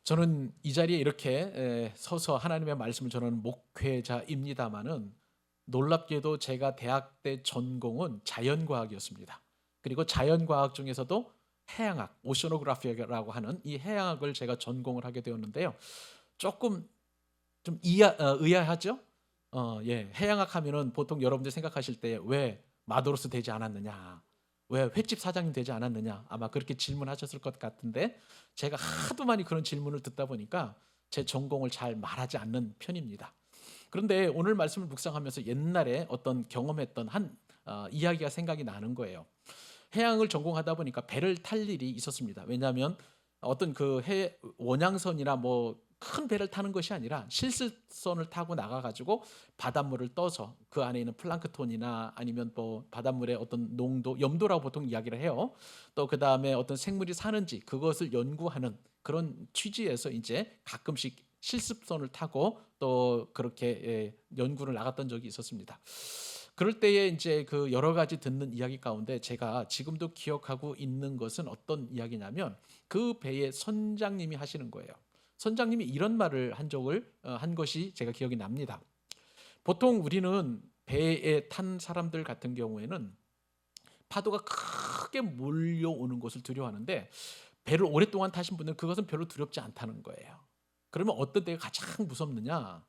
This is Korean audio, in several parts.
저는 이 자리에 이렇게 서서 하나님의 말씀을 전하는 목회자입니다마는 놀랍게도 제가 대학 때 전공은 자연과학이었습니다. 그리고 자연과학 중에서도 해양학, 오셔노그라피라고 하는 이 해양학을 제가 전공을 하게 되었는데요. 조금 좀 의아하죠? 예, 해양학 하면은 보통 여러분들 생각하실 때 왜 마도로스 되지 않았느냐, 왜 횟집 사장님 되지 않았느냐, 아마 그렇게 질문하셨을 것 같은데 제가 하도 많이 그런 질문을 듣다 보니까 제 전공을 잘 말하지 않는 편입니다. 그런데 오늘 말씀을 묵상하면서 옛날에 어떤 경험했던 한 이야기가 생각이 나는 거예요. 해양을 전공하다 보니까 배를 탈 일이 있었습니다. 왜냐하면 어떤 그 해 원양선이나 뭐 큰 배를 타는 것이 아니라 실습선을 타고 나가 가지고 바닷물을 떠서 그 안에 있는 플랑크톤이나 아니면 뭐 바닷물의 어떤 농도, 염도라고 보통 이야기를 해요. 또 그다음에 어떤 생물이 사는지 그것을 연구하는 그런 취지에서 이제 가끔씩 실습선을 타고 또 그렇게 연구를 나갔던 적이 있었습니다. 그럴 때에 이제 그 여러 가지 듣는 이야기 가운데 제가 지금도 기억하고 있는 것은 어떤 이야기냐면 그 배의 선장님이 하시는 거예요. 선장님이 이런 말을 한 것이 제가 기억이 납니다. 보통 우리는 배에 탄 사람들 같은 경우에는 파도가 크게 몰려오는 것을 두려워하는데 배를 오랫동안 타신 분들은 그것은 별로 두렵지 않다는 거예요. 그러면 어떤 때가 가장 무섭느냐?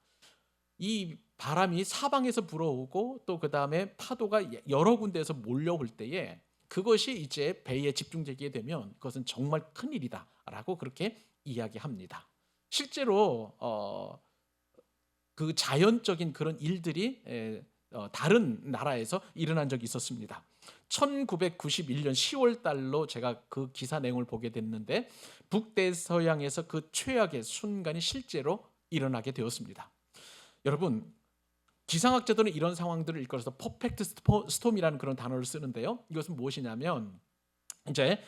이 바람이 사방에서 불어오고 또 그다음에 파도가 여러 군데에서 몰려올 때에 그것이 이제 배에 집중되게 되면 그것은 정말 큰일이다라고 그렇게 이야기합니다. 실제로 그 자연적인 그런 일들이 다른 나라에서 일어난 적이 있었습니다. 1991년 10월 달로 제가 그 기사 내용을 보게 됐는데 북대서양에서 그 최악의 순간이 실제로 일어나게 되었습니다. 여러분, 기상학자들은 이런 상황들을 일컬어서 퍼펙트 스톰이라는 그런 단어를 쓰는데요. 이것은 무엇이냐면 이제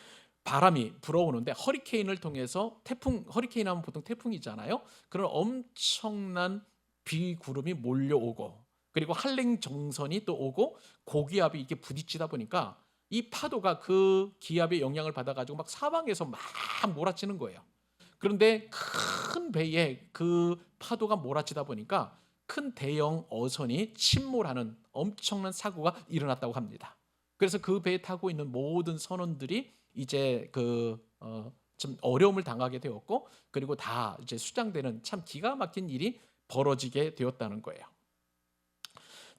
바람이 불어오는데 허리케인을 통해서 허리케인 하면 보통 태풍이잖아요. 그런 엄청난 비구름이 몰려오고 그리고 한랭정선이 또 오고 고기압이 이렇게 부딪히다 보니까 이 파도가 그 기압의 영향을 받아가지고 막 사방에서 막 몰아치는 거예요. 그런데 큰 배에 그 파도가 몰아치다 보니까 큰 대형 어선이 침몰하는 엄청난 사고가 일어났다고 합니다. 그래서 그 배에 타고 있는 모든 선원들이 이제 좀 어려움을 당하게 되었고 그리고 다 이제 수장되는 참 기가 막힌 일이 벌어지게 되었다는 거예요.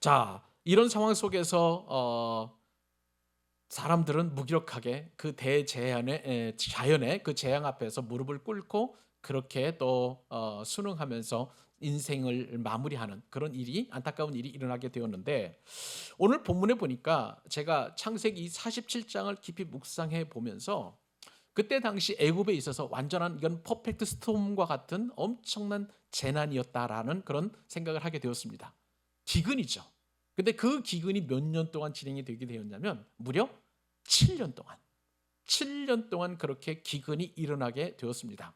자, 이런 상황 속에서 사람들은 무기력하게 그 대재앙의 자연의 그 재앙 앞에서 무릎을 꿇고 그렇게 또 순응하면서 인생을 마무리하는 그런 일이 안타까운 일이 일어나게 되었는데 오늘 본문에 보니까 제가 창세기 47장을 깊이 묵상해 보면서 그때 당시 애굽에 있어서 완전한 이건 퍼펙트 스톰과 같은 엄청난 재난이었다라는 그런 생각을 하게 되었습니다. 기근이죠. 근데 그 기근이 몇 년 동안 진행이 되게 되었냐면 무려 7년 동안 7년 동안 그렇게 기근이 일어나게 되었습니다.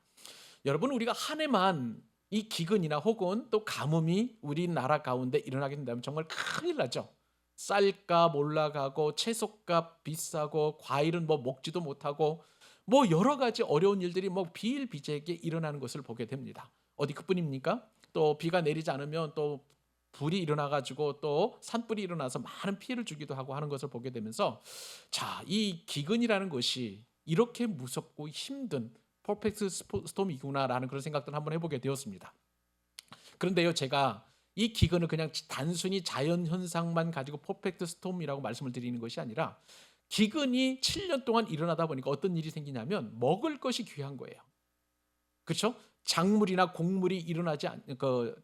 여러분 우리가 한 해만 이 기근이나 혹은 또 가뭄이 우리나라 가운데 일어나게 된다면 정말 큰일 나죠. 쌀값 올라가고 채소값 비싸고 과일은 뭐 먹지도 못하고 뭐 여러 가지 어려운 일들이 뭐 비일비재하게 일어나는 것을 보게 됩니다. 어디 그뿐입니까? 또 비가 내리지 않으면 또 불이 일어나 가지고 또 산불이 일어나서 많은 피해를 주기도 하고 하는 것을 보게 되면서 자, 이 기근이라는 것이 이렇게 무섭고 힘든 퍼펙트 스톰이구나라는 그런 생각들을 한번 해보게 되었습니다. 그런데요, 제가 이 기근을 그냥 단순히 자연 현상만 가지고 퍼펙트 스톰이라고 말씀을 드리는 것이 아니라 기근이 7년 동안 일어나다 보니까 어떤 일이 생기냐면 먹을 것이 귀한 거예요. 그렇죠? 작물이나 곡물이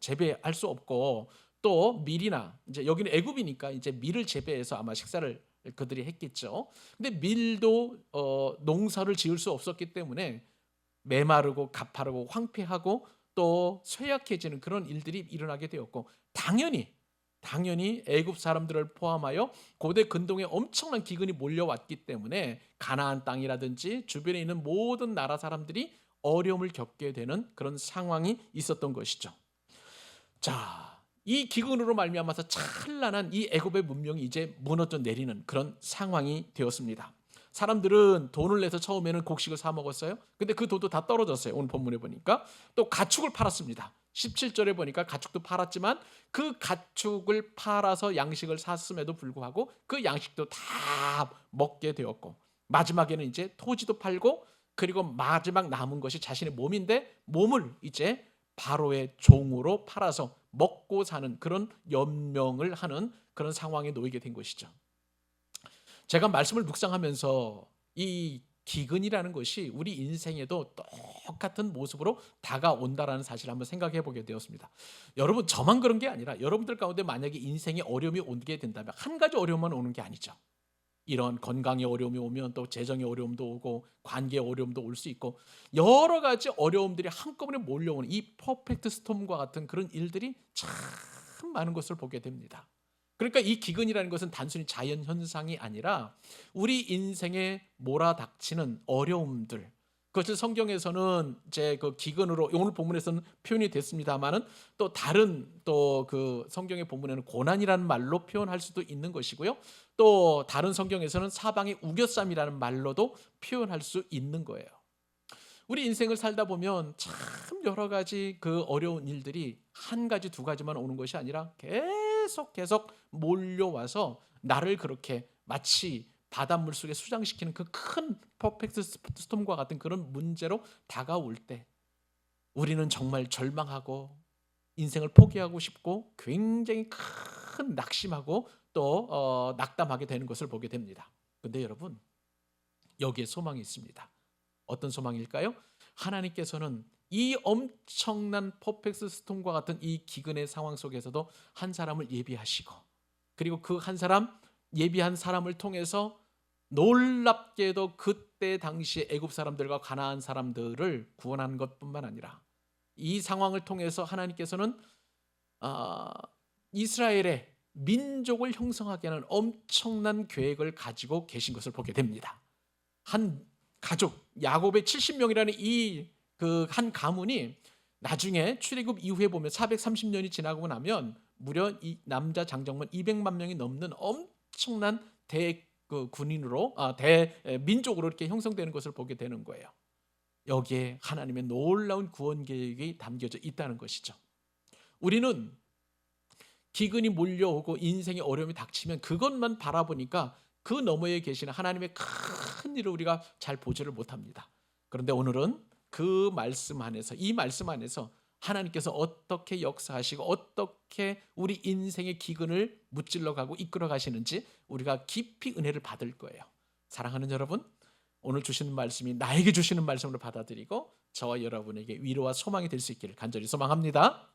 재배할 수 없고 또 밀이나 이제 여기는 애굽이니까 이제 밀을 재배해서 아마 식사를 그들이 했겠죠. 근데 밀도 농사를 지을 수 없었기 때문에 메마르고 가파르고 황폐하고 또 쇠약해지는 그런 일들이 일어나게 되었고 당연히 애굽 사람들을 포함하여 고대 근동에 엄청난 기근이 몰려왔기 때문에 가나안 땅이라든지 주변에 있는 모든 나라 사람들이 어려움을 겪게 되는 그런 상황이 있었던 것이죠. 자, 이 기근으로 말미암아서 찬란한 이 애굽의 문명이 이제 무너져 내리는 그런 상황이 되었습니다. 사람들은 돈을 내서 처음에는 곡식을 사 먹었어요. 근데 그 돈도 다 떨어졌어요. 오늘 본문에 보니까. 또 가축을 팔았습니다. 17절에 보니까 가축도 팔았지만 그 가축을 팔아서 양식을 샀음에도 불구하고 그 양식도 다 먹게 되었고, 마지막에는 이제 토지도 팔고, 그리고 마지막 남은 것이 자신의 몸인데 몸을 이제 바로의 종으로 팔아서 먹고 사는 그런 연명을 하는 그런 상황에 놓이게 된 것이죠. 제가 말씀을 묵상하면서 이 기근이라는 것이 우리 인생에도 똑같은 모습으로 다가온다라는 사실을 한번 생각해 보게 되었습니다. 여러분, 저만 그런 게 아니라 여러분들 가운데 만약에 인생에 어려움이 오게 된다면 한 가지 어려움만 오는 게 아니죠. 이런 건강의 어려움이 오면 또 재정의 어려움도 오고 관계의 어려움도 올 수 있고, 여러 가지 어려움들이 한꺼번에 몰려오는 이 퍼펙트 스톰과 같은 그런 일들이 참 많은 것을 보게 됩니다. 그러니까 이 기근이라는 것은 단순히 자연 현상이 아니라 우리 인생에 몰아닥치는 어려움들, 그것을 성경에서는 이제 그 기근으로 오늘 본문에서는 표현이 됐습니다만은, 또 다른 또 그 성경의 본문에는 고난이라는 말로 표현할 수도 있는 것이고요. 또 다른 성경에서는 사방의 우겨쌈이라는 말로도 표현할 수 있는 거예요. 우리 인생을 살다 보면 참 여러 가지 그 어려운 일들이 한 가지 두 가지만 오는 것이 아니라 계속 몰려와서 나를 그렇게 마치 바닷물 속에 수장시키는 그 큰 퍼펙트 스톰과 같은 그런 문제로 다가올 때 우리는 정말 절망하고 인생을 포기하고 싶고 굉장히 큰 낙심하고 또 낙담하게 되는 것을 보게 됩니다. 근데 여러분, 여기에 소망이 있습니다. 어떤 소망일까요? 하나님께서는 이 엄청난 퍼펙트 스톰과 같은 이 기근의 상황 속에서도 한 사람을 예비하시고, 그리고 그 한 사람, 예비한 사람을 통해서 놀랍게도 그때 당시 애굽 사람들과 가나안 사람들을 구원한 것뿐만 아니라 이 상황을 통해서 하나님께서는 이스라엘의 민족을 형성하게 하는 엄청난 계획을 가지고 계신 것을 보게 됩니다. 한 가족 야곱의 70명이라는 이 그 한 가문이 나중에 출애굽 이후에 보면 430년이 지나고 나면 무려 이 남자 장정만 200만 명이 넘는 엄청난 대 군인으로 대민족으로 이렇게 형성되는 것을 보게 되는 거예요. 여기에 하나님의 놀라운 구원 계획이 담겨져 있다는 것이죠. 우리는 기근이 몰려오고 인생의 어려움이 닥치면 그것만 바라보니까 그 너머에 계시는 하나님의 큰 일을 우리가 잘 보지를 못합니다. 그런데 오늘은 그 말씀 안에서, 이 말씀 안에서 하나님께서 어떻게 역사하시고 어떻게 우리 인생의 기근을 무찔러 가고 이끌어 가시는지 우리가 깊이 은혜를 받을 거예요. 사랑하는 여러분, 오늘 주시는 말씀이 나에게 주시는 말씀으로 받아들이고 저와 여러분에게 위로와 소망이 될 수 있기를 간절히 소망합니다.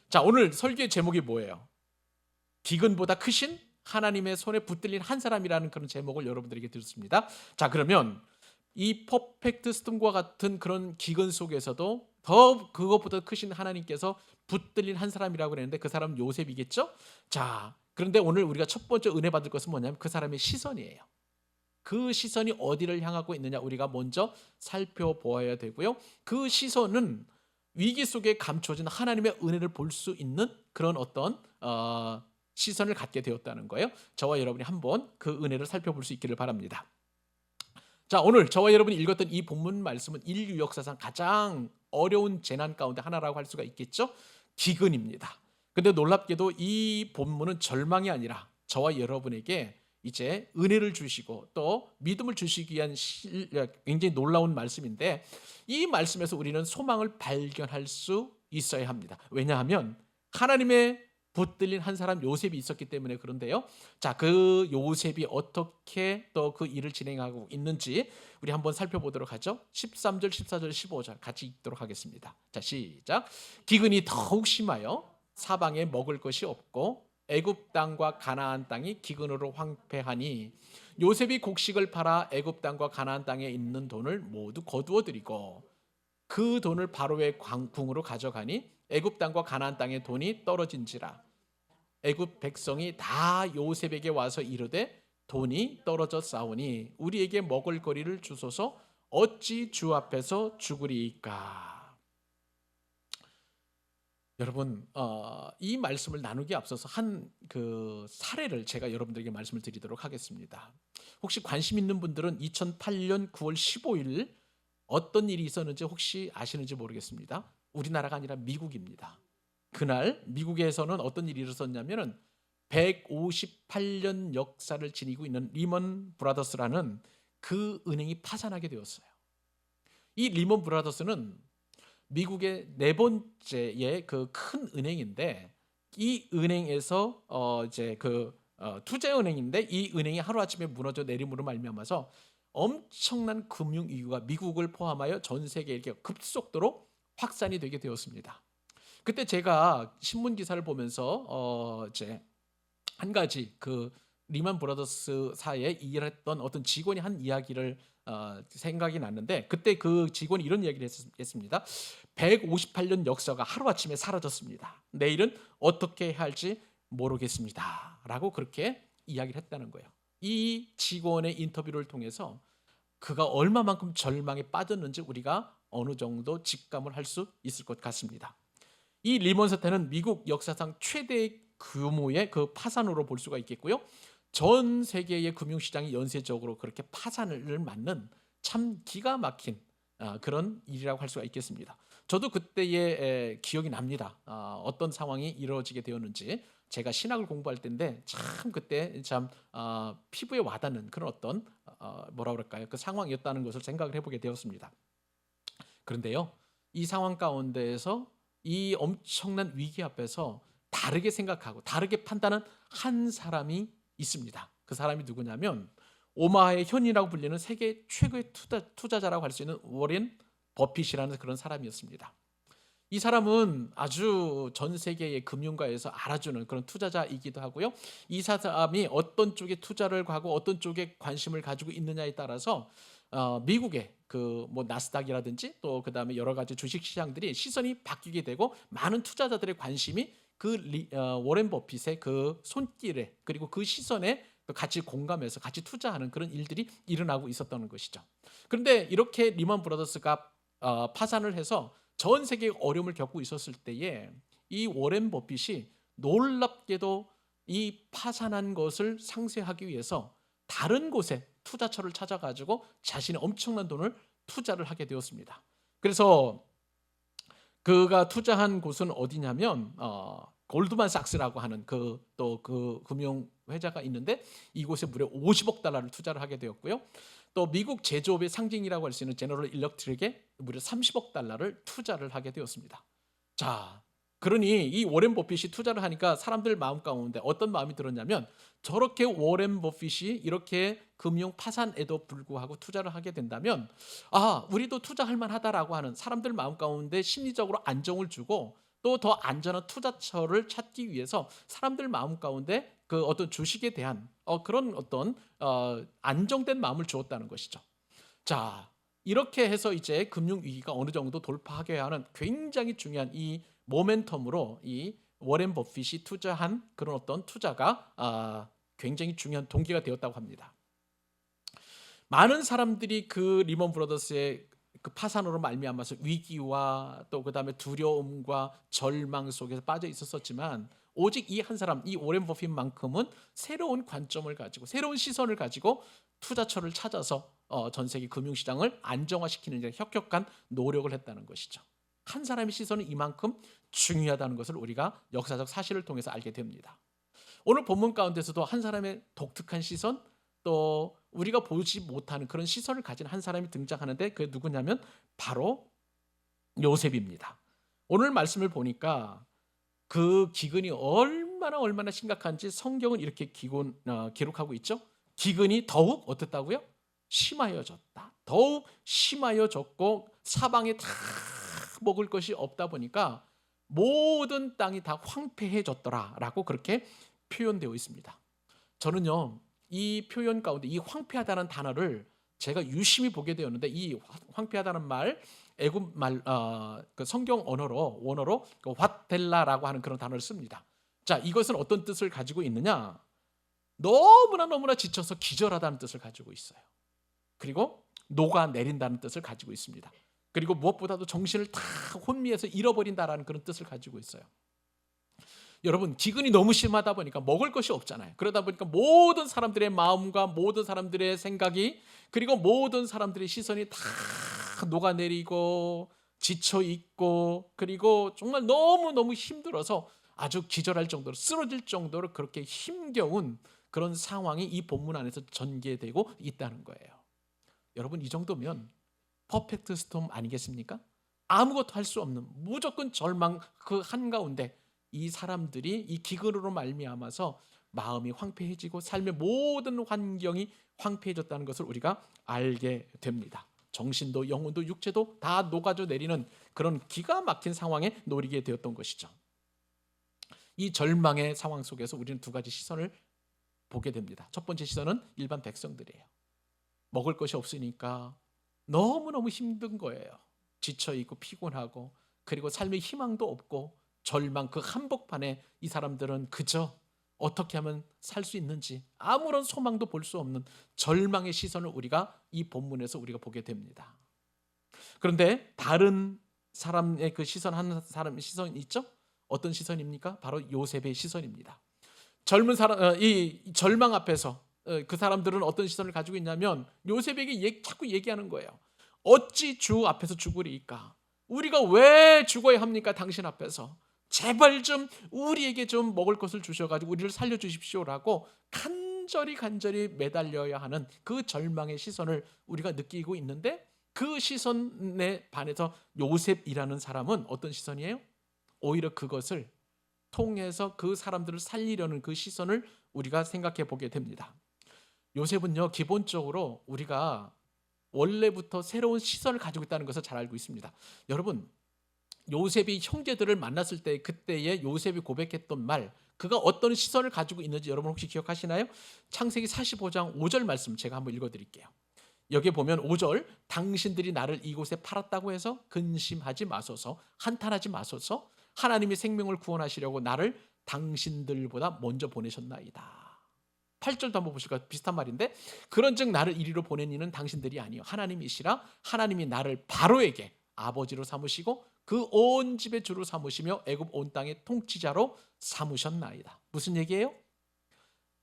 자, 오늘 설교의 제목이 뭐예요? 기근보다 크신 하나님의 손에 붙들린 한 사람이라는 그런 제목을 여러분들에게 드렸습니다. 자, 그러면 이 퍼펙트 스톰과 같은 그런 기근 속에서도 더 그것보다 크신 하나님께서 붙들린 한 사람이라고 그랬는데 그 사람은 요셉이겠죠? 자, 그런데 오늘 우리가 첫 번째 은혜 받을 것은 뭐냐면 그 사람의 시선이에요. 그 시선이 어디를 향하고 있느냐 우리가 먼저 살펴보아야 되고요. 그 시선은 위기 속에 감춰진 하나님의 은혜를 볼 수 있는 그런 어떤 시선을 갖게 되었다는 거예요. 저와 여러분이 한번 그 은혜를 살펴볼 수 있기를 바랍니다. 자, 오늘 저와 여러분이 읽었던 이 본문 말씀은 인류 역사상 가장 어려운 재난 가운데 하나라고 할 수가 있겠죠. 기근입니다. 근데 놀랍게도 이 본문은 절망이 아니라 저와 여러분에게 이제 은혜를 주시고 또 믿음을 주시기 위한 굉장히 놀라운 말씀인데, 이 말씀에서 우리는 소망을 발견할 수 있어야 합니다. 왜냐하면 하나님의 붙들린 한 사람 요셉이 있었기 때문에 그런데요. 자, 그 요셉이 어떻게 또 그 일을 진행하고 있는지 우리 한번 살펴보도록 하죠. 13절, 14절, 15절 같이 읽도록 하겠습니다. 자, 시작. 기근이 더욱 심하여 사방에 먹을 것이 없고 애굽 땅과 가나안 땅이 기근으로 황폐하니 요셉이 곡식을 팔아 애굽 땅과 가나안 땅에 있는 돈을 모두 거두어 들이고 그 돈을 바로의 궁으로 가져가니 애굽 땅과 가나안 땅의 돈이 떨어진지라. 애굽 백성이 다 요셉에게 와서 이르되 돈이 떨어져 싸우니 우리에게 먹을 거리를 주소서, 어찌 주 앞에서 죽으리이까. 여러분, 이 말씀을 나누기에 앞서서 한 그 사례를 제가 여러분들에게 말씀을 드리도록 하겠습니다. 혹시 관심 있는 분들은 2008년 9월 15일 어떤 일이 있었는지 혹시 아시는지 모르겠습니다. 우리나라가 아니라 미국입니다. 그날 미국에서는 어떤 일이 일어섰냐면은 158년 역사를 지니고 있는 리먼 브라더스라는 그 은행이 파산하게 되었어요. 이 리먼 브라더스는 미국의 네 번째의 그 큰 은행인데, 이 은행에서 이제 투자은행인데, 이 은행이 하루아침에 무너져 내림으로 말미암아서 엄청난 금융 위기가 미국을 포함하여 전 세계에 이렇게 급속도로 확산이 되게 되었습니다. 그때 제가 신문 기사를 보면서 이제 한 가지 그 리만 브라더스사에 일했던 어떤 직원이 한 이야기를 생각이 났는데, 그때 그 직원이 이런 이야기를 했습니다. 158년 역사가 하루아침에 사라졌습니다. 내일은 어떻게 해야 할지 모르겠습니다. 라고 그렇게 이야기를 했다는 거예요. 이 직원의 인터뷰를 통해서 그가 얼마만큼 절망에 빠졌는지 우리가 어느 정도 직감을 할 수 있을 것 같습니다. 이 리먼 사태는 미국 역사상 최대 규모의 그 파산으로 볼 수가 있겠고요. 전 세계의 금융시장이 연쇄적으로 그렇게 파산을 맞는 참 기가 막힌 그런 일이라고 할 수가 있겠습니다. 저도 그때의 기억이 납니다. 어떤 상황이 이루어지게 되었는지. 제가 신학을 공부할 때인데 참 그때 참 피부에 와닿는 그런 어떤 뭐라 그럴까요? 그 상황이었다는 것을 생각을 해보게 되었습니다. 그런데요, 이 상황 가운데에서 이 엄청난 위기 앞에서 다르게 생각하고 다르게 판단하는 한 사람이 있습니다. 그 사람이 누구냐면 오마하의 현이라고 불리는 세계 최고의 투자자라고 할 수 있는 워렌 버핏이라는 그런 사람이었습니다. 이 사람은 아주 전 세계의 금융가에서 알아주는 그런 투자자이기도 하고요. 이 사람이 어떤 쪽에 투자를 하고 어떤 쪽에 관심을 가지고 있느냐에 따라서 미국의 그 뭐 나스닥이라든지 또 그다음에 여러 가지 주식 시장들이 시선이 바뀌게 되고, 많은 투자자들의 관심이 워렌 버핏의 그 손길에, 그리고 그 시선에 같이 공감해서 같이 투자하는 그런 일들이 일어나고 있었던 것이죠. 그런데 이렇게 리먼 브라더스가 파산을 해서 전 세계에 어려움을 겪고 있었을 때에 이 워렌 버핏이 놀랍게도 이 파산한 것을 상쇄하기 위해서 다른 곳에 투자처를 찾아가지고 자신의 엄청난 돈을 투자를 하게 되었습니다. 그래서 그가 투자한 곳은 어디냐면 골드만삭스라고 하는 그 금융 회사가 있는데, 이곳에 무려 50억 달러를 투자를 하게 되었고요. 또 미국 제조업의 상징이라고 할 수 있는 제너럴 일렉트릭에 무려 30억 달러를 투자를 하게 되었습니다. 자, 그러니 이 워렌 버핏이 투자를 하니까 사람들 마음 가운데 어떤 마음이 들었냐면, 저렇게 워렌 버핏이 이렇게 금융 파산에도 불구하고 투자를 하게 된다면 우리도 투자할 만하다라고 하는 사람들 마음 가운데 심리적으로 안정을 주고, 또 더 안전한 투자처를 찾기 위해서 사람들 마음 가운데 그 어떤 주식에 대한 그런 어떤 안정된 마음을 주었다는 것이죠. 자, 이렇게 해서 이제 금융 위기가 어느 정도 돌파하게 하는 굉장히 중요한 이 모멘텀으로 이 워렌 버핏이 투자한 그런 어떤 투자가 굉장히 중요한 동기가 되었다고 합니다. 많은 사람들이 그 리먼 브라더스의 그 파산으로 말미암아서 위기와 또 그다음에 두려움과 절망 속에서 빠져 있었지만, 오직 이 한 사람, 이 오렌 버핏만큼은 새로운 관점을 가지고 새로운 시선을 가지고 투자처를 찾아서 전 세계 금융시장을 안정화시키는 데 혁혁한 노력을 했다는 것이죠. 한 사람의 시선은 이만큼 중요하다는 것을 우리가 역사적 사실을 통해서 알게 됩니다. 오늘 본문 가운데서도 한 사람의 독특한 시선, 또 우리가 보지 못하는 그런 시선을 가진 한 사람이 등장하는데, 그게 누구냐면 바로 요셉입니다. 오늘 말씀을 보니까 그 기근이 얼마나 심각한지 성경은 이렇게 기록하고 있죠. 기근이 더욱 어땠다고요? 심하여졌다. 더욱 심하여졌고 사방에 다 먹을 것이 없다 보니까 모든 땅이 다 황폐해졌더라라고 그렇게 표현되어 있습니다. 저는요, 이 표현 가운데 이 황폐하다는 단어를 제가 유심히 보게 되었는데, 이 황폐하다는 말 애굽 말 그 성경 원어로 그 왓델라라고 하는 그런 단어를 씁니다. 자, 이것은 어떤 뜻을 가지고 있느냐? 너무나 지쳐서 기절하다는 뜻을 가지고 있어요. 그리고 녹아내린다는 뜻을 가지고 있습니다. 그리고 무엇보다도 정신을 다 혼미해서 잃어버린다라는 그런 뜻을 가지고 있어요. 여러분, 기근이 너무 심하다 보니까 먹을 것이 없잖아요. 그러다 보니까 모든 사람들의 마음과 모든 사람들의 생각이, 그리고 모든 사람들의 시선이 다 녹아내리고 지쳐 있고, 그리고 정말 너무너무 힘들어서 아주 기절할 정도로, 쓰러질 정도로 그렇게 힘겨운 그런 상황이 이 본문 안에서 전개되고 있다는 거예요. 여러분, 이 정도면 퍼펙트 스톰 아니겠습니까? 아무것도 할 수 없는 무조건 절망 그 한가운데 이 사람들이 이 기근으로 말미암아서 마음이 황폐해지고 삶의 모든 환경이 황폐해졌다는 것을 우리가 알게 됩니다. 정신도 영혼도 육체도 다 녹아져 내리는 그런 기가 막힌 상황에 놓이게 되었던 것이죠. 이 절망의 상황 속에서 우리는 두 가지 시선을 보게 됩니다. 첫 번째 시선은 일반 백성들이에요. 먹을 것이 없으니까 너무너무 힘든 거예요. 지쳐있고 피곤하고, 그리고 삶의 희망도 없고 절망 그 한복판에 이 사람들은 그저 어떻게 하면 살 수 있는지 아무런 소망도 볼 수 없는 절망의 시선을 우리가 이 본문에서 우리가 보게 됩니다. 그런데 다른 사람의 그 시선, 한 사람의 시선이 있죠? 어떤 시선입니까? 바로 요셉의 시선입니다. 젊은 사람, 이 절망 앞에서 그 사람들은 어떤 시선을 가지고 있냐면 요셉에게 자꾸 얘기하는 거예요. 어찌 주 앞에서 죽으리이까? 우리가 왜 죽어야 합니까? 당신 앞에서 제발 좀 우리에게 좀 먹을 것을 주셔가지고 우리를 살려주십시오라고 간절히 매달려야 하는 그 절망의 시선을 우리가 느끼고 있는데, 그 시선에 반해서 요셉이라는 사람은 어떤 시선이에요? 오히려 그것을 통해서 그 사람들을 살리려는 그 시선을 우리가 생각해 보게 됩니다. 요셉은요, 기본적으로 우리가 원래부터 새로운 시선을 가지고 있다는 것을 잘 알고 있습니다. 여러분, 요셉이 형제들을 만났을 때 그때의 요셉이 고백했던 말, 그가 어떤 시선을 가지고 있는지 여러분 혹시 기억하시나요? 창세기 45장 5절 말씀 제가 한번 읽어드릴게요. 여기에 보면 5절, 당신들이 나를 이곳에 팔았다고 해서 근심하지 마소서, 한탄하지 마소서, 하나님이 생명을 구원하시려고 나를 당신들보다 먼저 보내셨나이다. 8절도 한번 보실까요? 비슷한 말인데, 그런즉 나를 이리로 보낸 이는 당신들이 아니요 하나님이시라. 하나님이 나를 바로에게 아버지로 삼으시고 그 온 집의 주로 삼으시며 애굽 온 땅의 통치자로 삼으셨나이다. 무슨 얘기예요?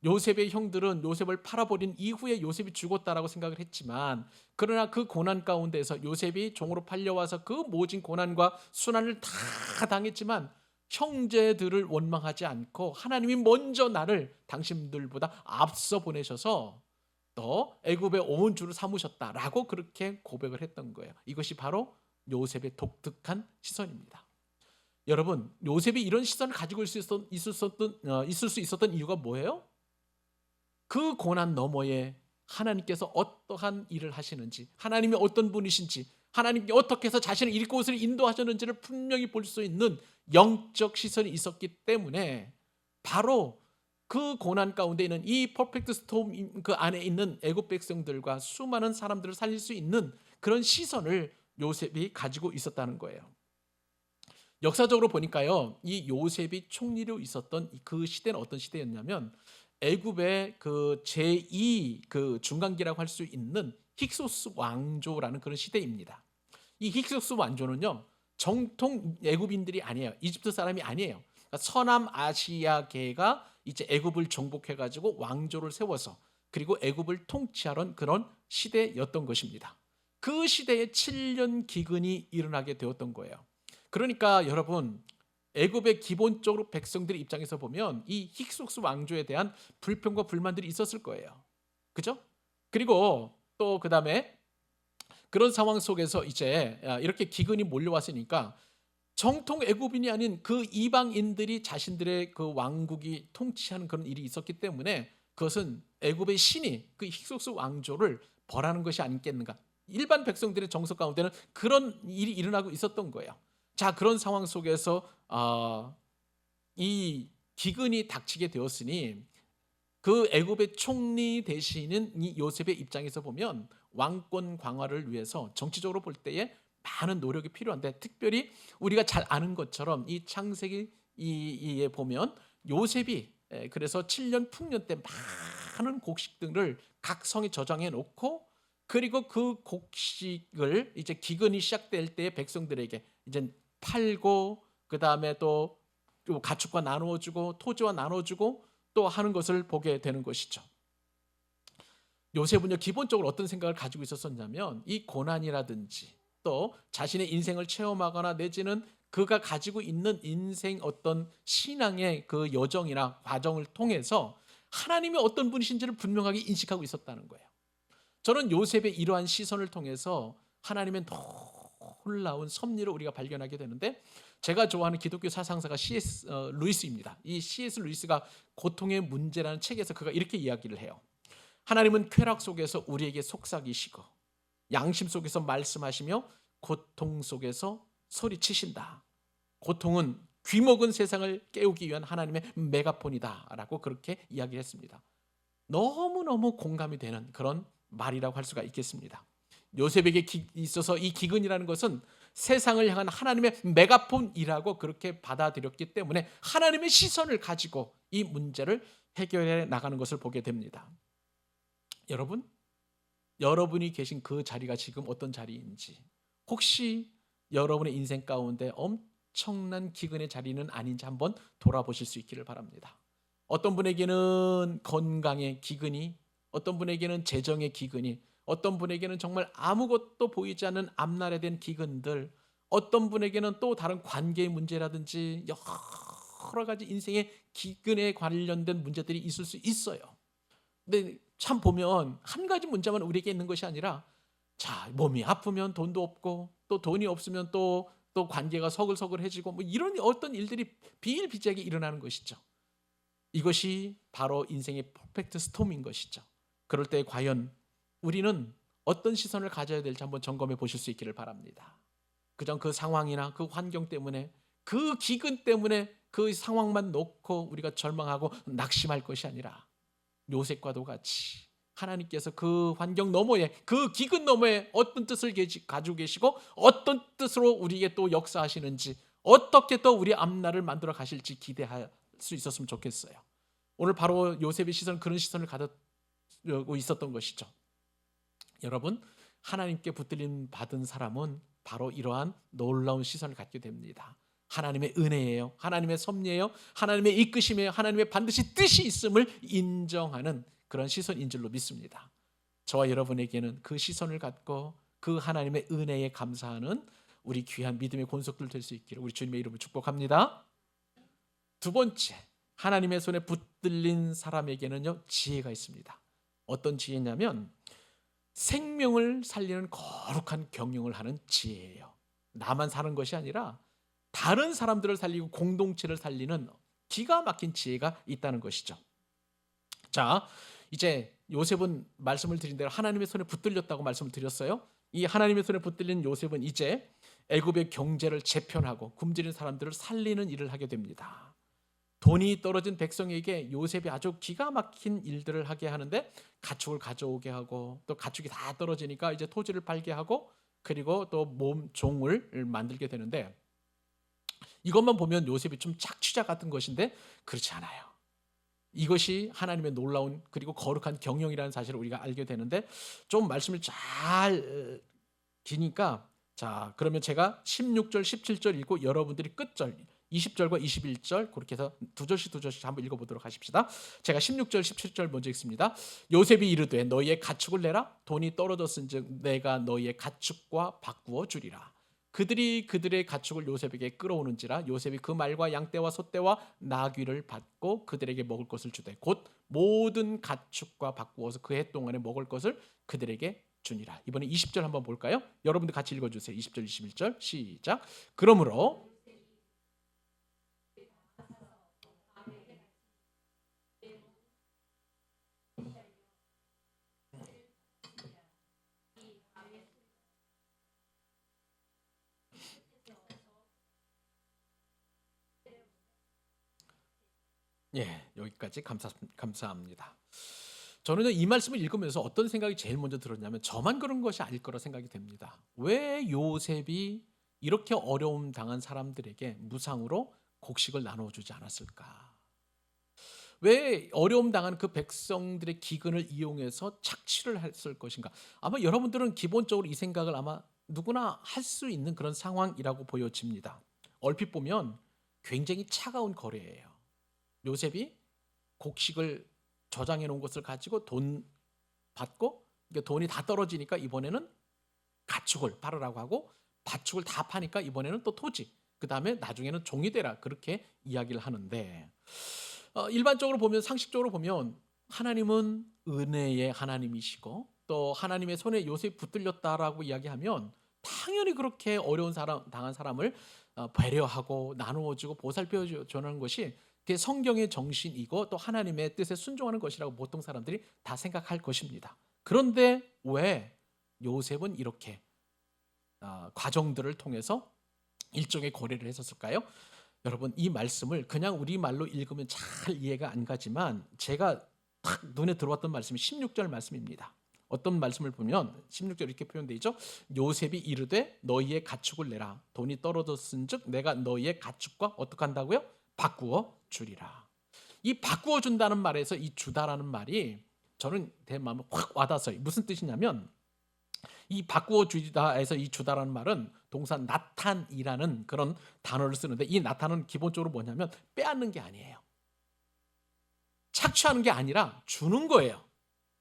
요셉의 형들은 요셉을 팔아버린 이후에 요셉이 죽었다라고 생각을 했지만, 그러나 그 고난 가운데서 요셉이 종으로 팔려와서 그 모진 고난과 순환을 다 당했지만 형제들을 원망하지 않고 하나님이 먼저 나를 당신들보다 앞서 보내셔서 너 애굽의 온 주를 삼으셨다라고 그렇게 고백을 했던 거예요. 이것이 바로 요셉의 독특한 시선입니다. 여러분, 요셉이 이런 시선을 가지고 있을 수 있었던 이유가 뭐예요? 그 고난 너머에 하나님께서 어떠한 일을 하시는지, 하나님이 어떤 분이신지, 하나님께 어떻게 해서 자신을 이곳을 인도하셨는지를 분명히 볼 수 있는 영적 시선이 있었기 때문에 바로 그 고난 가운데 있는 이 퍼펙트 스톰 그 안에 있는 애굽 백성들과 수많은 사람들을 살릴 수 있는 그런 시선을 요셉이 가지고 있었다는 거예요. 역사적으로 보니까요, 이 요셉이 총리로 있었던 그 시대는 어떤 시대였냐면 애굽의 그 제2 그 중간기라고 할 수 있는 힉소스 왕조라는 그런 시대입니다. 이 힉소스 왕조는요, 정통 애굽인들이 아니에요. 이집트 사람이 아니에요. 그러니까 서남 아시아계가 이제 애굽을 정복해 가지고 왕조를 세워서 그리고 애굽을 통치하던 그런 시대였던 것입니다. 그 시대에 7년 기근이 일어나게 되었던 거예요. 그러니까 여러분, 애굽의 기본적으로 백성들의 입장에서 보면 이 힉소스 왕조에 대한 불평과 불만들이 있었을 거예요. 그죠? 그리고 또 그다음에 그런 상황 속에서 이제 이렇게 기근이 몰려왔으니까 정통 애굽인이 아닌 그 이방인들이 자신들의 그 왕국이 통치하는 그런 일이 있었기 때문에 그것은 애굽의 신이 그 힉소스 왕조를 벌하는 것이 아니겠는가. 일반 백성들의 정서 가운데는 그런 일이 일어나고 있었던 거예요. 자, 그런 상황 속에서 이 기근이 닥치게 되었으니 그 애굽의 총리 되시는 이 요셉의 입장에서 보면 왕권 강화를 위해서 정치적으로 볼 때에 많은 노력이 필요한데, 특별히 우리가 잘 아는 것처럼 이 창세기에 보면 요셉이 그래서 7년 풍년 때 많은 곡식들을 각 성에 저장해 놓고 그리고 그 곡식을 이제 기근이 시작될 때 백성들에게 이제 팔고 그다음에 또 가축과 나누어 주고 토지와 나눠 주고 또 하는 것을 보게 되는 것이죠. 요셉은요 기본적으로 어떤 생각을 가지고 있었었냐면 이 고난이라든지 또 자신의 인생을 체험하거나 내지는 그가 가지고 있는 인생 어떤 신앙의 그 여정이나 과정을 통해서 하나님이 어떤 분이신지를 분명하게 인식하고 있었다는 거예요. 저는 요셉의 이러한 시선을 통해서 하나님의 놀라운 섭리를 우리가 발견하게 되는데, 제가 좋아하는 기독교 사상가가 C.S. 루이스입니다. 이 C.S. 루이스가 고통의 문제라는 책에서 그가 이렇게 이야기를 해요. 하나님은 쾌락 속에서 우리에게 속삭이시고 양심 속에서 말씀하시며 고통 속에서 소리치신다. 고통은 귀먹은 세상을 깨우기 위한 하나님의 메가폰이다 라고 그렇게 이야기를 했습니다. 너무너무 공감이 되는 그런 말이라고 할 수가 있겠습니다. 요셉에게 있어서 이 기근이라는 것은 세상을 향한 하나님의 메가폰이라고 그렇게 받아들였기 때문에 하나님의 시선을 가지고 이 문제를 해결해 나가는 것을 보게 됩니다. 여러분, 여러분이 계신 그 자리가 지금 어떤 자리인지, 혹시 여러분의 인생 가운데 엄청난 기근의 자리는 아닌지 한번 돌아보실 수 있기를 바랍니다. 어떤 분에게는 건강의 기근이, 어떤 분에게는 재정의 기근이, 어떤 분에게는 정말 아무것도 보이지 않는 앞날에 대한 기근들, 어떤 분에게는 또 다른 관계의 문제라든지 여러 가지 인생의 기근에 관련된 문제들이 있을 수 있어요. 근데 참 보면 한 가지 문제만 우리에게 있는 것이 아니라, 자, 몸이 아프면 돈도 없고 또 돈이 없으면 또 관계가 서글서글해지고 뭐 이런 어떤 일들이 비일비재하게 일어나는 것이죠. 이것이 바로 인생의 퍼펙트 스톰인 것이죠. 그럴 때 과연 우리는 어떤 시선을 가져야 될지 한번 점검해 보실 수 있기를 바랍니다. 그저 그 상황이나 그 환경 때문에, 그 기근 때문에 그 상황만 놓고 우리가 절망하고 낙심할 것이 아니라 요셉과도 같이 하나님께서 그 환경 너머에, 그 기근 너머에 어떤 뜻을 가지고 계시고 어떤 뜻으로 우리에게 또 역사하시는지, 어떻게 또 우리 앞날을 만들어 가실지 기대할 수 있었으면 좋겠어요. 오늘 바로 요셉의 시선, 그런 시선을 가지고 있었던 것이죠. 여러분, 하나님께 붙들림 받은 사람은 바로 이러한 놀라운 시선을 갖게 됩니다. 하나님의 은혜예요, 하나님의 섭리예요, 하나님의 이끄심이에요, 하나님의 반드시 뜻이 있음을 인정하는 그런 시선인 줄로 믿습니다. 저와 여러분에게는 그 시선을 갖고 그 하나님의 은혜에 감사하는 우리 귀한 믿음의 권속들 될 수 있기를 우리 주님의 이름으로 축복합니다. 두 번째, 하나님의 손에 붙들린 사람에게는요 지혜가 있습니다. 어떤 지혜냐면 생명을 살리는 거룩한 경영을 하는 지혜예요. 나만 사는 것이 아니라 다른 사람들을 살리고 공동체를 살리는 기가 막힌 지혜가 있다는 것이죠. 자, 이제 요셉은 말씀을 드린 대로 하나님의 손에 붙들렸다고 말씀을 드렸어요. 이 하나님의 손에 붙들린 요셉은 이제 애굽의 경제를 재편하고 굶주린 사람들을 살리는 일을 하게 됩니다. 돈이 떨어진 백성에게 요셉이 아주 기가 막힌 일들을 하게 하는데, 가축을 가져오게 하고 또 가축이 다 떨어지니까 이제 토지를 팔게 하고 그리고 또 종을 만들게 되는데, 이것만 보면 요셉이 좀 착취자 같은 것인데 그렇지 않아요. 이것이 하나님의 놀라운 그리고 거룩한 경영이라는 사실을 우리가 알게 되는데, 좀 말씀을 잘 기니까, 자, 그러면 제가 16절 17절 읽고 여러분들이 끝절 20절과 21절 그렇게 해서 두 절씩 한번 읽어보도록 하십시다. 제가 16절 17절 먼저 읽습니다. 요셉이 이르되 너희의 가축을 내라. 돈이 떨어졌은즉 내가 너희의 가축과 바꾸어 주리라. 그들이 그들의 가축을 요셉에게 끌어오는지라. 요셉이 그 말과 양떼와 소떼와 나귀를 받고 그들에게 먹을 것을 주되 곧 모든 가축과 바꾸어서 그 해 동안에 먹을 것을 그들에게 주니라. 이번에 20절 한번 볼까요? 여러분들 같이 읽어주세요. 20절 21절 시작. 그러므로 여기까지 감사합니다. 저는 이 말씀을 읽으면서 어떤 생각이 제일 먼저 들었냐면, 저만 그런 것이 아닐 거라 생각이 됩니다. 왜 요셉이 이렇게 어려움 당한 사람들에게 무상으로 곡식을 나눠주지 않았을까? 왜 어려움 당한 그 백성들의 기근을 이용해서 착취를 했을 것인가? 아마 여러분들은 기본적으로 이 생각을 아마 누구나 할 수 있는 그런 상황이라고 보여집니다. 얼핏 보면 굉장히 차가운 거래예요. 요셉이 곡식을 저장해 놓은 것을 가지고 돈 받고, 그러니까 돈이 다 떨어지니까 이번에는 가축을 팔으라고 하고, 가축을 다 파니까 이번에는 또 토지, 그 다음에 나중에는 종이 되라, 그렇게 이야기를 하는데, 일반적으로 보면, 상식적으로 보면 하나님은 은혜의 하나님이시고 또 하나님의 손에 요셉이 붙들렸다라고 이야기하면 당연히 그렇게 어려운 사람, 당한 사람을 배려하고 나누어주고 보살펴 주는 것이 그게 성경의 정신이고 또 하나님의 뜻에 순종하는 것이라고 보통 사람들이 다 생각할 것입니다. 그런데 왜 요셉은 이렇게 과정들을 통해서 일종의 고려를 했었을까요? 여러분, 이 말씀을 그냥 우리말로 읽으면 잘 이해가 안 가지만 제가 탁 눈에 들어왔던 말씀이 16절 말씀입니다. 어떤 말씀을 보면 16절 이렇게 표현되어 있죠. 요셉이 이르되 너희의 가축을 내라. 돈이 떨어졌은즉 내가 너희의 가축과 어떻게 한다고요? 바꾸어 주리라. 이 바꾸어 준다는 말에서 이 주다라는 말이 저는 제 마음에 확 와닿았어요. 무슨 뜻이냐면, 이 바꾸어 주다에서 이 주다라는 말은 동사 나탄이라는 그런 단어를 쓰는데, 이 나탄은 기본적으로 뭐냐면 빼앗는 게 아니에요. 착취하는 게 아니라 주는 거예요.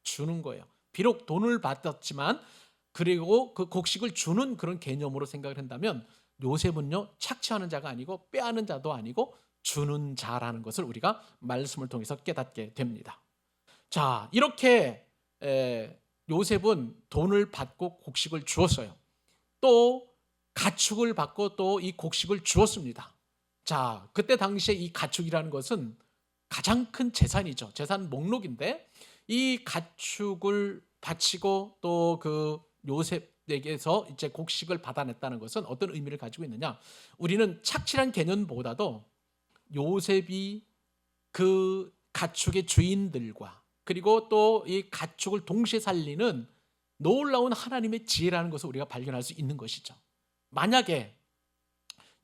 주는 거예요. 비록 돈을 받았지만 그리고 그 곡식을 주는 그런 개념으로 생각을 한다면 요셉은요, 착취하는 자가 아니고 빼앗는 자도 아니고 주는 자라는 것을 우리가 말씀을 통해서 깨닫게 됩니다. 자, 이렇게 요셉은 돈을 받고 곡식을 주었어요. 또 가축을 받고 또 이 곡식을 주었습니다. 자, 그때 당시에 이 가축이라는 것은 가장 큰 재산이죠. 재산 목록인데, 이 가축을 바치고 또 그 요셉에게서 이제 곡식을 받아냈다는 것은 어떤 의미를 가지고 있느냐? 우리는 착취란 개념보다도 요셉이 그 가축의 주인들과 그리고 또 이 가축을 동시에 살리는 놀라운 하나님의 지혜라는 것을 우리가 발견할 수 있는 것이죠. 만약에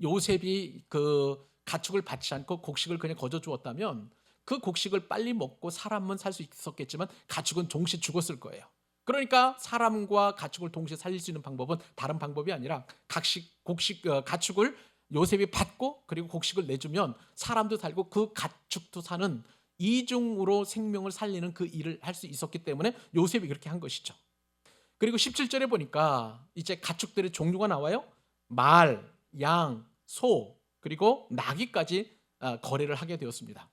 요셉이 그 가축을 받지 않고 곡식을 그냥 거저 주었다면 그 곡식을 빨리 먹고 사람은 살 수 있었겠지만 가축은 동시에 죽었을 거예요. 그러니까 사람과 가축을 동시에 살릴 수 있는 방법은 다른 방법이 아니라 가축을 요셉이 받고 그리고 곡식을 내주면 사람도 살고 그 가축도 사는 이중으로 생명을 살리는 그 일을 할 수 있었기 때문에 요셉이 그렇게 한 것이죠. 그리고 17절에 보니까 이제 가축들의 종류가 나와요. 말, 양, 소, 그리고 나귀까지 거래를 하게 되었습니다.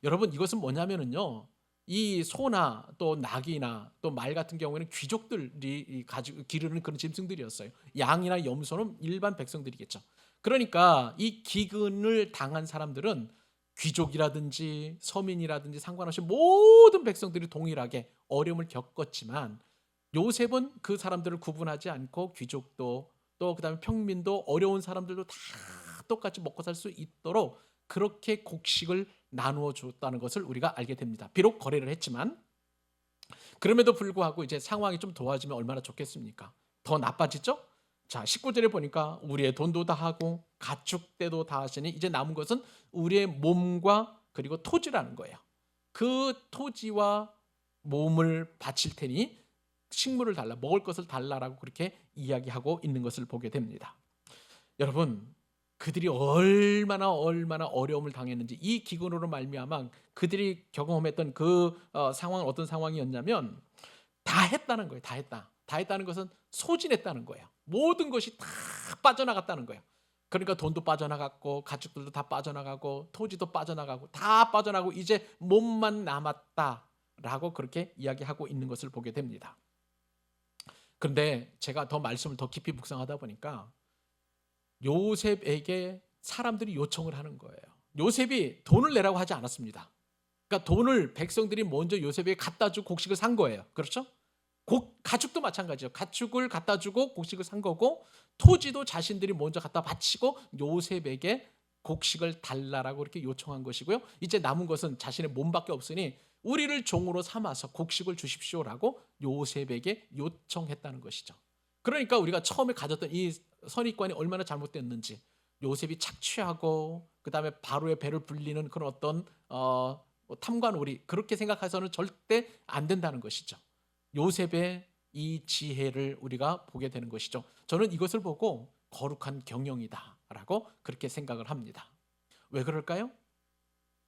여러분, 이것은 뭐냐면은요, 이 소나 또 나귀나 또 말 같은 경우에는 귀족들이 가지고 기르는 그런 짐승들이었어요. 양이나 염소는 일반 백성들이겠죠. 그러니까 이 기근을 당한 사람들은 귀족이라든지 서민이라든지 상관없이 모든 백성들이 동일하게 어려움을 겪었지만, 요셉은 그 사람들을 구분하지 않고 귀족도 또 그다음에 평민도 어려운 사람들도 다 똑같이 먹고 살 수 있도록 그렇게 곡식을 나누어 줬다는 것을 우리가 알게 됩니다. 비록 거래를 했지만 그럼에도 불구하고 이제 상황이 좀 도와지면 얼마나 좋겠습니까? 더 나빠지죠? 자, 19절에 보니까 우리의 돈도 다 하고 가축대도 다 하시니 이제 남은 것은 우리의 몸과 그리고 토지라는 거예요. 그 토지와 몸을 바칠 테니 식물을 달라, 먹을 것을 달라라고 그렇게 이야기하고 있는 것을 보게 됩니다. 여러분, 그들이 얼마나 어려움을 당했는지, 이 기근으로 말미암아 그들이 경험했던 그 상황은 어떤 상황이었냐면 다 했다는 거예요. 다 했다는 것은 소진했다는 거예요. 모든 것이 다 빠져나갔다는 거예요. 그러니까 돈도 빠져나갔고 가축들도 다 빠져나가고 토지도 빠져나가고 다 빠져나가고 이제 몸만 남았다라고 그렇게 이야기하고 있는 것을 보게 됩니다. 그런데 제가 더 말씀을 더 깊이 묵상하다 보니까 요셉에게 사람들이 요청을 하는 거예요. 요셉이 돈을 내라고 하지 않았습니다. 그러니까 돈을 백성들이 먼저 요셉에게 갖다 주고 곡식을 산 거예요. 그렇죠? 가축도 마찬가지예요. 가축을 갖다 주고 곡식을 산 거고, 토지도 자신들이 먼저 갖다 바치고 요셉에게 곡식을 달라라고 이렇게 요청한 것이고요. 이제 남은 것은 자신의 몸밖에 없으니 우리를 종으로 삼아서 곡식을 주십시오라고 요셉에게 요청했다는 것이죠. 그러니까 우리가 처음에 가졌던 이 선입관이 얼마나 잘못됐는지, 요셉이 착취하고 그다음에 바로의 배를 불리는 그런 어떤 탐관오리 그렇게 생각해서는 절대 안 된다는 것이죠. 요셉의 이 지혜를 우리가 보게 되는 것이죠. 저는 이것을 보고 거룩한 경영이다라고 그렇게 생각을 합니다. 왜 그럴까요?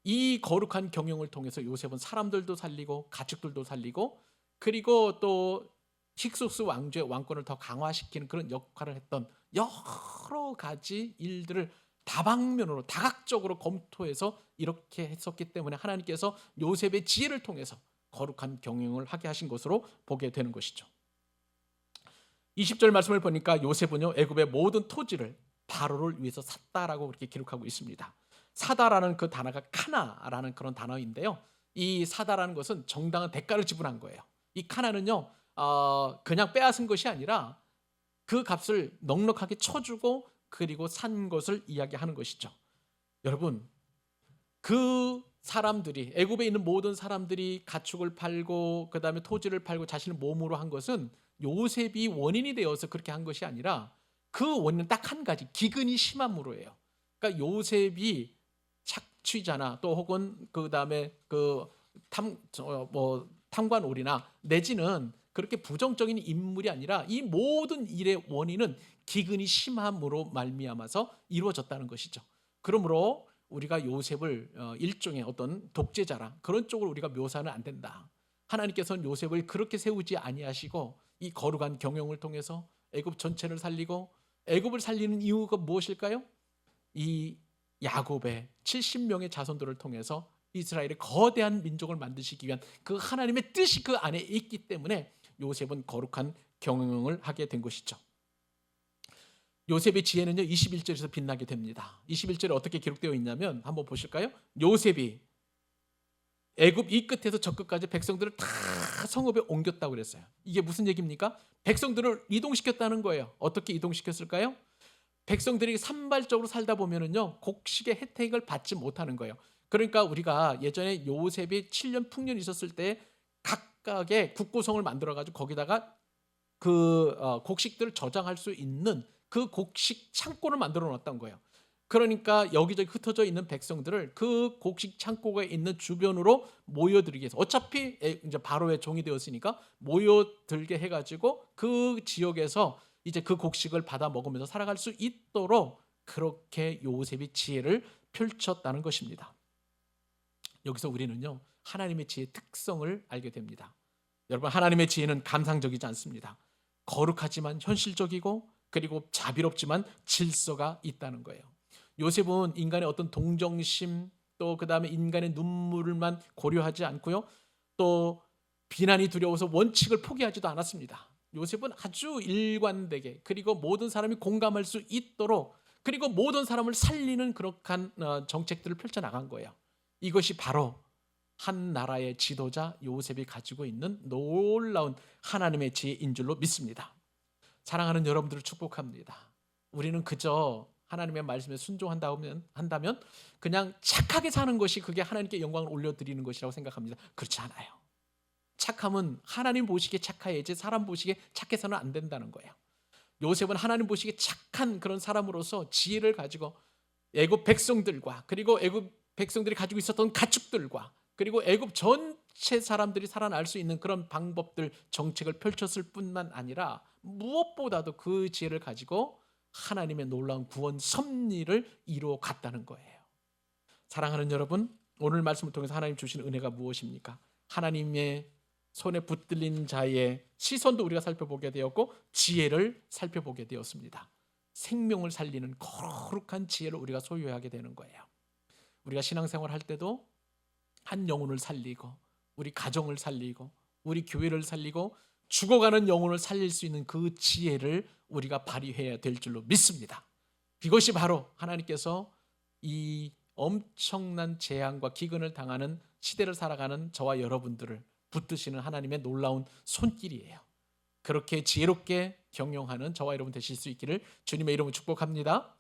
이 거룩한 경영을 통해서 요셉은 사람들도 살리고 가축들도 살리고 그리고 또 힉소스 왕조의 왕권을 더 강화시키는 그런 역할을 했던 여러 가지 일들을 다방면으로 다각적으로 검토해서 이렇게 했었기 때문에 하나님께서 요셉의 지혜를 통해서 거룩한 경영을 하게 하신 것으로 보게 되는 것이죠. 20절 말씀을 보니까 요셉은요 애굽의 모든 토지를 바로를 위해서 샀다라고 그렇게 기록하고 있습니다. 사다라는 그 단어가 카나라는 그런 단어인데요. 이 사다라는 것은 정당한 대가를 지불한 거예요. 이 카나는요 그냥 빼앗은 것이 아니라 그 값을 넉넉하게 쳐주고 그리고 산 것을 이야기하는 것이죠. 여러분 그 사람들이 애굽에 있는 모든 사람들이 가축을 팔고 그다음에 토지를 팔고 자신을 몸으로 한 것은 요셉이 원인이 되어서 그렇게 한 것이 아니라 그 원인은 딱 한 가지 기근이 심함으로예요. 그러니까 요셉이 착취자나 또 혹은 그다음에 탐관오리나 내지는 그렇게 부정적인 인물이 아니라 이 모든 일의 원인은 기근이 심함으로 말미암아서 이루어졌다는 것이죠. 그러므로 우리가 요셉을 일종의 어떤 독재자라 그런 쪽으로 우리가 묘사는 안 된다. 하나님께서는 요셉을 그렇게 세우지 아니하시고 이 거룩한 경영을 통해서 애굽 전체를 살리고 애굽을 살리는 이유가 무엇일까요? 이 야곱의 70명의 자손들을 통해서 이스라엘의 거대한 민족을 만드시기 위한 그 하나님의 뜻이 그 안에 있기 때문에 요셉은 거룩한 경영을 하게 된 것이죠. 요셉의 지혜는요 21절에서 빛나게 됩니다. 21절에 어떻게 기록되어 있냐면 한번 보실까요? 요셉이 애굽 이 끝에서 저 끝까지 백성들을 다 성읍에 옮겼다고 그랬어요. 이게 무슨 얘기입니까? 백성들을 이동시켰다는 거예요. 어떻게 이동시켰을까요? 백성들이 산발적으로 살다 보면은요 곡식의 혜택을 받지 못하는 거예요. 그러니까 우리가 예전에 요셉이 7년 풍년이 있었을 때 각각의 국고성을 만들어 가지고 거기다가 그 곡식들을 저장할 수 있는 그 곡식 창고를 만들어 놨던 거예요. 그러니까 여기저기 흩어져 있는 백성들을 그 곡식 창고가 있는 주변으로 모여들게 해서 어차피 이제 바로의 종이 되었으니까 모여들게 해가지고 그 지역에서 이제 그 곡식을 받아 먹으면서 살아갈 수 있도록 그렇게 요셉이 지혜를 펼쳤다는 것입니다. 여기서 우리는요 하나님의 지혜의 특성을 알게 됩니다. 여러분 하나님의 지혜는 감상적이지 않습니다. 거룩하지만 현실적이고 그리고 자비롭지만 질서가 있다는 거예요. 요셉은 인간의 어떤 동정심 또 그다음에 인간의 눈물만 고려하지 않고요. 또 비난이 두려워서 원칙을 포기하지도 않았습니다. 요셉은 아주 일관되게 그리고 모든 사람이 공감할 수 있도록 그리고 모든 사람을 살리는 그러한 정책들을 펼쳐나간 거예요. 이것이 바로 한 나라의 지도자 요셉이 가지고 있는 놀라운 하나님의 지혜인 줄로 믿습니다. 사랑하는 여러분들을 축복합니다. 우리는 그저 하나님의 말씀에 순종한다면 그냥 착하게 사는 것이 그게 하나님께 영광을 올려드리는 것이라고 생각합니다. 그렇지 않아요. 착함은 하나님 보시기에 착해야지 사람 보시기에 착해서는 안 된다는 거예요. 요셉은 하나님 보시기에 착한 그런 사람으로서 지혜를 가지고 애굽 백성들과 그리고 애굽 백성들이 가지고 있었던 가축들과 그리고 애굽 전체 사람들이 살아날 수 있는 그런 방법들 정책을 펼쳤을 뿐만 아니라 무엇보다도 그 지혜를 가지고 하나님의 놀라운 구원 섭리를 이루어 갔다는 거예요. 사랑하는 여러분, 오늘 말씀을 통해서 하나님 주신 은혜가 무엇입니까? 하나님의 손에 붙들린 자의 시선도 우리가 살펴보게 되었고 지혜를 살펴보게 되었습니다. 생명을 살리는 거룩한 지혜를 우리가 소유하게 되는 거예요. 우리가 신앙생활 할 때도 한 영혼을 살리고 우리 가정을 살리고 우리 교회를 살리고 죽어가는 영혼을 살릴 수 있는 그 지혜를 우리가 발휘해야 될 줄로 믿습니다. 이것이 바로 하나님께서 이 엄청난 재앙과 기근을 당하는 시대를 살아가는 저와 여러분들을 붙드시는 하나님의 놀라운 손길이에요. 그렇게 지혜롭게 경영하는 저와 여러분 되실 수 있기를 주님의 이름으로 축복합니다.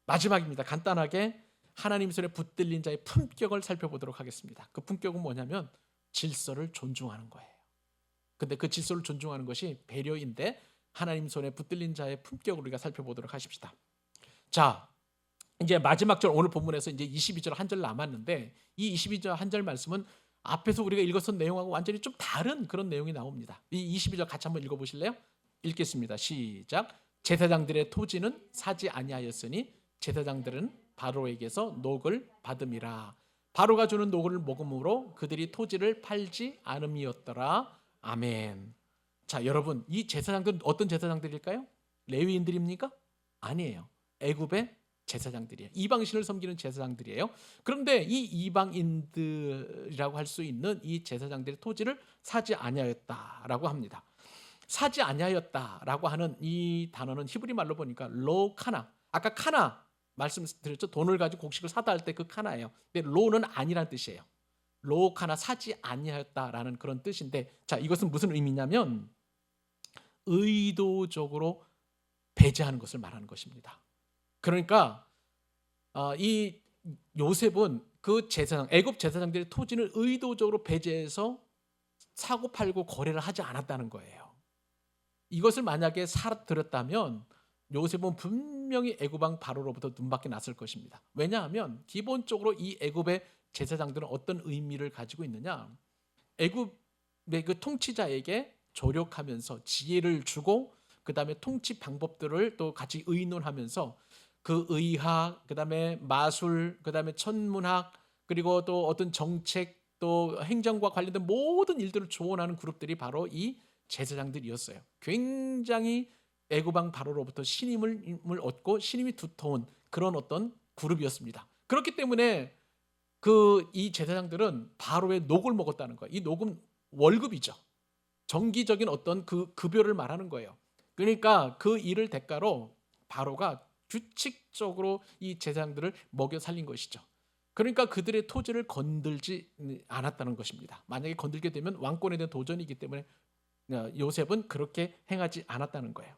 마지막입니다. 간단하게 하나님 손에 붙들린 자의 품격을 살펴보도록 하겠습니다. 그 품격은 뭐냐면 질서를 존중하는 거예요. 근데 그 질서를 존중하는 것이 배려인데 하나님 손에 붙들린 자의 품격을 우리가 살펴보도록 하십시다. 자, 이제 마지막 절 오늘 본문에서 이제 22절 한 절 남았는데 이 22절 한 절 말씀은 앞에서 우리가 읽었던 내용하고 완전히 좀 다른 그런 내용이 나옵니다. 이 22절 같이 한번 읽어 보실래요? 읽겠습니다. 시작. 제사장들의 토지는 사지 아니하였으니 제사장들은 바로에게서 녹을 받음이라. 바로가 주는 녹을 먹음으로 그들이 토지를 팔지 않음이었더라. 아멘. 자, 여러분, 이 제사장들은 어떤 제사장들일까요? 레위인들입니까? 아니에요. 애굽의 제사장들이에요. 이방신을 섬기는 제사장들이에요. 그런데 이 이방인들이라고 할 수 있는 이 제사장들의 토지를 사지 아니하였다라고 합니다. 사지 아니하였다라고 하는 이 단어는 히브리 말로 보니까 로카나. 아까 카나 말씀드렸죠. 돈을 가지고 곡식을 사다 할 때 그 카나예요. 근데 로는 아니란 뜻이에요. 로카나 사지 아니하였다라는 그런 뜻인데, 자, 이것은 무슨 의미냐면 의도적으로 배제하는 것을 말하는 것입니다. 그러니까 이 요셉은 그 제사장, 애굽 제사장들의 토지를 의도적으로 배제해서 사고 팔고 거래를 하지 않았다는 거예요. 이것을 만약에 사들였다면 요셉은 분명히 애굽 왕 바로로부터 눈밖에 났을 것입니다. 왜냐하면 기본적으로 이 애굽의 제사장들은 어떤 의미를 가지고 있느냐? 애굽의 그 통치자에게 조력하면서 지혜를 주고 그다음에 통치 방법들을 또 같이 의논하면서 그 의학, 그다음에 마술, 그다음에 천문학, 그리고 또 어떤 정책, 또 행정과 관련된 모든 일들을 조언하는 그룹들이 바로 이 제사장들이었어요. 굉장히 애굽 왕 바로로부터 신임을 얻고 신임이 두터운 그런 어떤 그룹이었습니다. 그렇기 때문에 이 제사장들은 바로의 녹을 먹었다는 거예요. 이 녹은 월급이죠. 정기적인 어떤 그 급여를 말하는 거예요. 그러니까 그 일을 대가로 바로가 규칙적으로 이 제사장들을 먹여 살린 것이죠. 그러니까 그들의 토지를 건들지 않았다는 것입니다. 만약에 건들게 되면 왕권에 대한 도전이기 때문에 요셉은 그렇게 행하지 않았다는 거예요.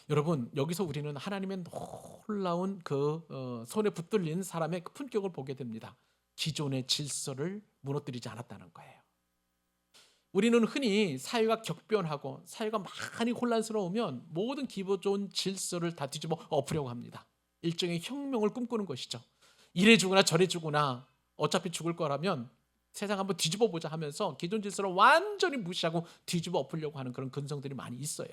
여러분, 여기서 우리는 하나님의 놀라운 그 손에 붙들린 사람의 그 품격을 보게 됩니다. 기존의 질서를 무너뜨리지 않았다는 거예요. 우리는 흔히 사회가 격변하고 사회가 많이 혼란스러우면 모든 기본적인 질서를 다 뒤집어 엎으려고 합니다. 일종의 혁명을 꿈꾸는 것이죠. 이래 주거나 저래 주거나 어차피 죽을 거라면 세상 한번 뒤집어 보자 하면서 기존 질서를 완전히 무시하고 뒤집어 엎으려고 하는 그런 근성들이 많이 있어요.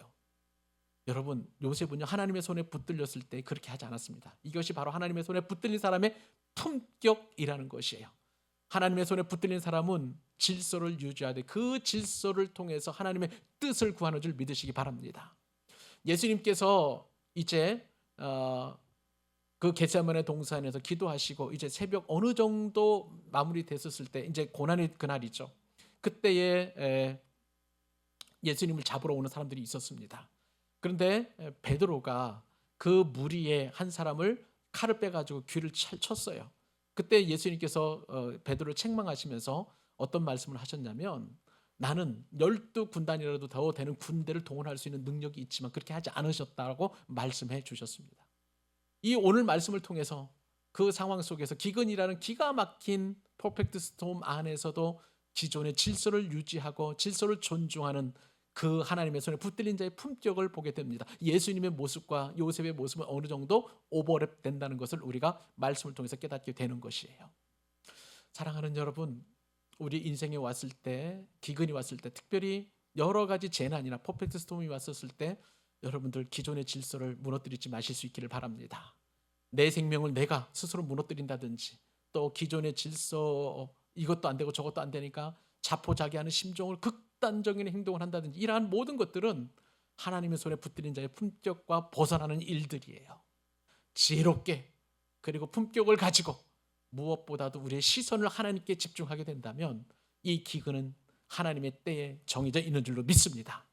여러분, 요셉은요 하나님의 손에 붙들렸을 때 그렇게 하지 않았습니다. 이것이 바로 하나님의 손에 붙들린 사람의 품격이라는 것이에요. 하나님의 손에 붙들린 사람은 질서를 유지하되 그 질서를 통해서 하나님의 뜻을 구하는 줄 믿으시기 바랍니다. 예수님께서 이제 그 겟세마네 동산에서 기도하시고 이제 새벽 어느 정도 마무리됐었을 때 이제 고난의 그날이죠. 그때에 예수님을 잡으러 오는 사람들이 있었습니다. 그런데 베드로가 그 무리의 한 사람을 칼을 빼가지고 귀를 쳤어요. 그때 예수님께서 베드로를 책망하시면서 어떤 말씀을 하셨냐면, 나는 12군단이라도 더 되는 군대를 동원할 수 있는 능력이 있지만 그렇게 하지 않으셨다고 말씀해 주셨습니다. 이 오늘 말씀을 통해서 그 상황 속에서 기근이라는 기가 막힌 퍼펙트 스톰 안에서도 기존의 질서를 유지하고 질서를 존중하는 그 하나님의 손에 붙들린 자의 품격을 보게 됩니다. 예수님의 모습과 요셉의 모습은 어느 정도 오버랩 된다는 것을 우리가 말씀을 통해서 깨닫게 되는 것이에요. 사랑하는 여러분, 우리 인생에 왔을 때, 기근이 왔을 때, 특별히 여러 가지 재난이나 퍼펙트 스톰이 왔었을 때 여러분들 기존의 질서를 무너뜨리지 마실 수 있기를 바랍니다. 내 생명을 내가 스스로 무너뜨린다든지 또 기존의 질서 이것도 안 되고 저것도 안 되니까 자포자기하는 심정을 극단적인 행동을 한다든지 이러한 모든 것들은 하나님의 손에 붙들린 자의 품격과 벗어나는 일들이에요. 지혜롭게 그리고 품격을 가지고 무엇보다도 우리의 시선을 하나님께 집중하게 된다면 이 기근은 하나님의 때에 정해져 있는 줄로 믿습니다.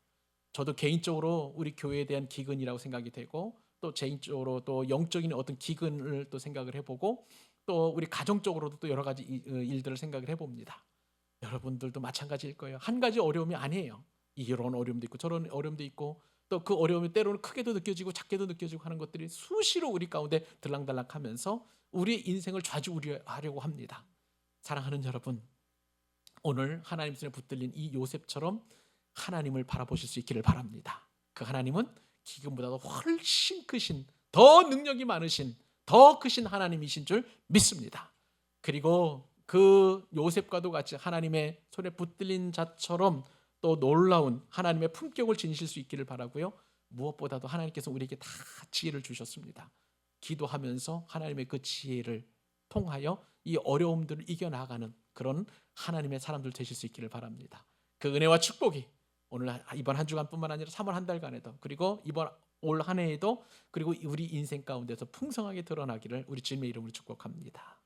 저도 개인적으로 우리 교회에 대한 기근이라고 생각이 되고 또 개인적으로 또 영적인 어떤 기근을 또 생각을 해보고 또 우리 가정적으로도 또 여러 가지 일들을 생각을 해봅니다. 여러분들도 마찬가지일 거예요. 한 가지 어려움이 아니에요. 이런 어려움도 있고 저런 어려움도 있고 또 그 어려움이 때로는 크게도 느껴지고 작게도 느껴지고 하는 것들이 수시로 우리 가운데 들락달락하면서 우리의 인생을 좌지우지하려고 합니다. 사랑하는 여러분, 오늘 하나님 손에 붙들린 이 요셉처럼 하나님을 바라보실 수 있기를 바랍니다. 그 하나님은 기근보다도 훨씬 크신 더 능력이 많으신 더 크신 하나님이신 줄 믿습니다. 그리고 그 요셉과도 같이 하나님의 손에 붙들린 자처럼 또 놀라운 하나님의 품격을 지니실 수 있기를 바라고요. 무엇보다도 하나님께서 우리에게 다 지혜를 주셨습니다. 기도하면서 하나님의 그 지혜를 통하여 이 어려움들을 이겨나가는 그런 하나님의 사람들 되실 수 있기를 바랍니다. 그 은혜와 축복이 오늘 이번 한 주간뿐만 아니라 3월 한 달간에도, 그리고 이번 올 한 해에도, 그리고 우리 인생 가운데서 풍성하게 드러나기를 우리 주님의 이름으로 축복합니다.